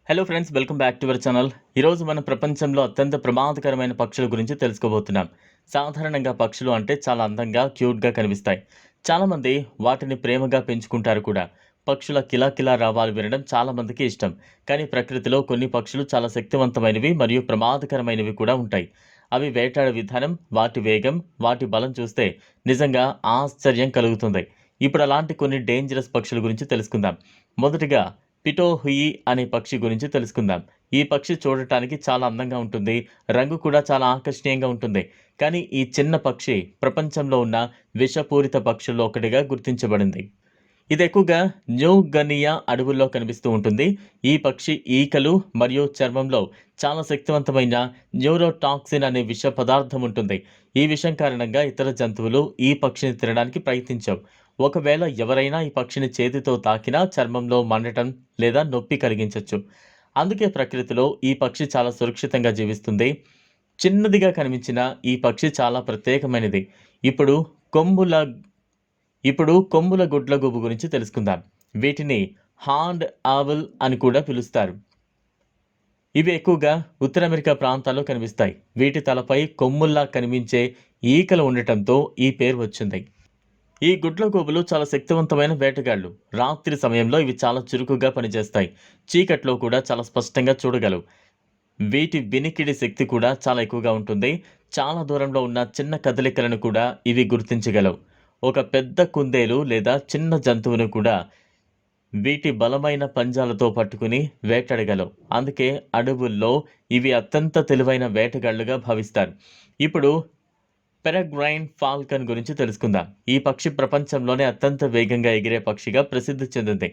Hello friends, welcome back to our channel. ఈరోజు మన ప్రపంచంలో అత్యంత ప్రమాదకరమైన పక్షుల గురించి తెలుసుకోబోతున్నాం. సాధారణంగా పక్షులు అంటే చాలా అందంగా, క్యూట్గా కనిపిస్తాయి. చాలామంది వాటిని ప్రేమగా పెంచుకుంటారు కూడా. పక్షుల కిలాకిలా రావాలు వినడం చాలామందికి ఇష్టం. కానీ ప్రకృతిలో కొన్ని పక్షులు చాలా శక్తివంతమైనవి మరియు ప్రమాదకరమైనవి కూడా ఉంటాయి. అవి వేటాడే విధానం, వాటి వేగం, వాటి బలం చూస్తే నిజంగా ఆశ్చర్యం కలుగుతుంది. ఇప్పుడు అలాంటి కొన్ని డేంజరస్ పక్షుల గురించి తెలుసుకుందాం. మొదటిగా పిటోహుయి అనే పక్షి గురించి తెలుసుకుందాం. ఈ పక్షి చూడటానికి చాలా అందంగా ఉంటుంది. రంగు కూడా చాలా ఆకర్షణీయంగా ఉంటుంది. కానీ ఈ చిన్న పక్షి ప్రపంచంలో ఉన్న విషపూరిత పక్షుల్లో ఒకటిగా గుర్తించబడింది. ఇది ఎక్కువగా న్యూ గనియా అడవుల్లో కనిపిస్తూ ఉంటుంది. ఈ పక్షి ఈకలు మరియు చర్మంలో చాలా శక్తివంతమైన న్యూరోటాక్సిన్ అనే విష పదార్థం ఉంటుంది. ఈ విషం కారణంగా ఇతర జంతువులు ఈ పక్షిని తినడానికి ప్రయత్నించవు. ఒకవేళ ఎవరైనా ఈ పక్షిని చేతితో తాకినా చర్మంలో మండటం లేదా నొప్పి కలిగించవచ్చు. అందుకే ప్రకృతిలో ఈ పక్షి చాలా సురక్షితంగా జీవిస్తుంది. చిన్నదిగా కనిపించిన ఈ పక్షి చాలా ప్రత్యేకమైనది. ఇప్పుడు కొమ్ముల కొమ్ముల గుడ్లగూబ గురించి తెలుసుకుందాం. వీటిని హార్న్డ్ ఆవుల్ అని కూడా పిలుస్తారు. ఇవి ఎక్కువగా ఉత్తర అమెరికా ప్రాంతాల్లో కనిపిస్తాయి. వీటి తలపై కొమ్ముల్లా కనిపించే ఈకలు ఉండటంతో ఈ పేరు వచ్చింది. ఈ గుడ్లగూబలు చాలా శక్తివంతమైన వేటగాళ్ళు. రాత్రి సమయంలో ఇవి చాలా చురుకుగా పనిచేస్తాయి. చీకట్లో కూడా చాలా స్పష్టంగా చూడగలవు. వీటి వినికిడి శక్తి కూడా చాలా ఎక్కువగా ఉంటుంది. చాలా దూరంలో ఉన్న చిన్న కదలికలను కూడా ఇవి గుర్తించగలవు. ఒక పెద్ద కుందేలు లేదా చిన్న జంతువును కూడా వీటి బలమైన పంజాలతో పట్టుకుని వేటాడగలవు. అందుకే అడవుల్లో ఇవి అత్యంత తెలివైన వేటగాళ్లుగా భావిస్తారు. ఇప్పుడు పెరెగ్రైన్ ఫాల్కన్ గురించి తెలుసుకుందాం. ఈ పక్షి ప్రపంచంలోనే అత్యంత వేగంగా ఎగిరే పక్షిగా ప్రసిద్ధి చెందింది.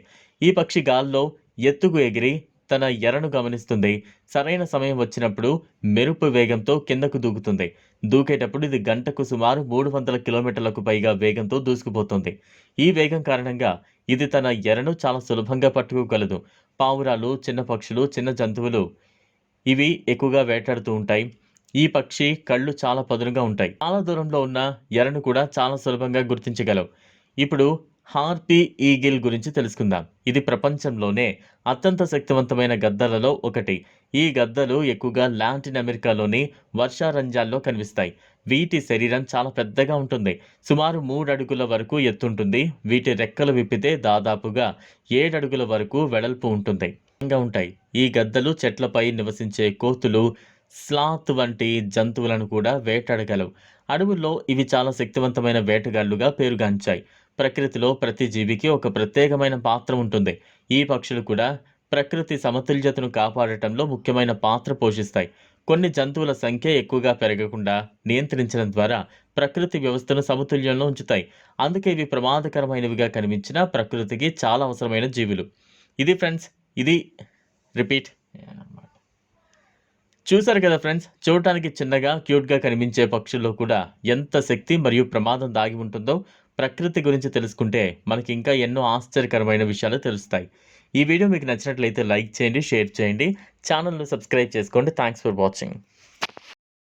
ఈ పక్షి గాల్లో ఎత్తుకు ఎగిరి తన ఎరను గమనిస్తుంది. సరైన సమయం వచ్చినప్పుడు మెరుపు వేగంతో కిందకు దూకుతుంది. దూకేటప్పుడు ఇది గంటకు సుమారు 300 కిలోమీటర్లకు పైగా వేగంతో దూసుకుపోతుంది. ఈ వేగం కారణంగా ఇది తన ఎరను చాలా సులభంగా పట్టుకోగలదు. పావురాలు, చిన్న పక్షులు, చిన్న జంతువులు ఇవి ఎక్కువగా వేటాడుతూ ఉంటాయి. ఈ పక్షి కళ్ళు చాలా పదునుగా ఉంటాయి. చాలా దూరంలో ఉన్న ఎరను కూడా చాలా సులభంగా గుర్తించగలవు. ఇప్పుడు హార్పీ ఈగిల్ గురించి తెలుసుకుందాం. ఇది ప్రపంచంలోనే అత్యంత శక్తివంతమైన గద్దలలో ఒకటి. ఈ గద్దలు ఎక్కువగా లాటిన్ అమెరికాలోని వర్షారణ్యాల్లో కనిపిస్తాయి. వీటి శరీరం చాలా పెద్దగా ఉంటుంది. సుమారు 3 అడుగుల వరకు ఎత్తుంటుంది. వీటి రెక్కలు విప్పితే దాదాపుగా 7 అడుగుల వరకు వెడల్పు ఉంటుంది. ఉంటాయి. ఈ గద్దలు చెట్లపై నివసించే కోతులు, స్లాత్ వంటి జంతువులను కూడా వేటాడగలవు. అడవుల్లో ఇవి చాలా శక్తివంతమైన వేటగాళ్లుగా పేరుగాంచాయి. ప్రకృతిలో ప్రతి జీవికి ఒక ప్రత్యేకమైన పాత్ర ఉంటుంది. ఈ పక్షులు కూడా ప్రకృతి సమతుల్యతను కాపాడటంలో ముఖ్యమైన పాత్ర పోషిస్తాయి. కొన్ని జంతువుల సంఖ్య ఎక్కువగా పెరగకుండా నియంత్రించడం ద్వారా ప్రకృతి వ్యవస్థను సమతుల్యంలో ఉంచుతాయి. అందుకే ఇవి ప్రమాదకరమైనవిగా కనిపించిన ప్రకృతికి చాలా అవసరమైన జీవులు. ఇది ఫ్రెండ్స్, ఇది రిపీట్. చూసారు కదా ఫ్రెండ్స్, చూడటానికి చిన్నగా క్యూట్గా కనిపించే పక్షుల్లో కూడా ఎంత శక్తి మరియు ప్రమాదం దాగి ఉంటుందో ప్రకృతి గురించి తెలుసుకుంటే మనకి ఇంకా ఎన్నో ఆశ్చర్యకరమైన విషయాలు తెలుస్తాయి. ఈ వీడియో మీకు నచ్చినట్లయితే లైక్ చేయండి, షేర్ చేయండి, ఛానల్ను సబ్స్క్రైబ్ చేసుకోండి. Thanks for watching.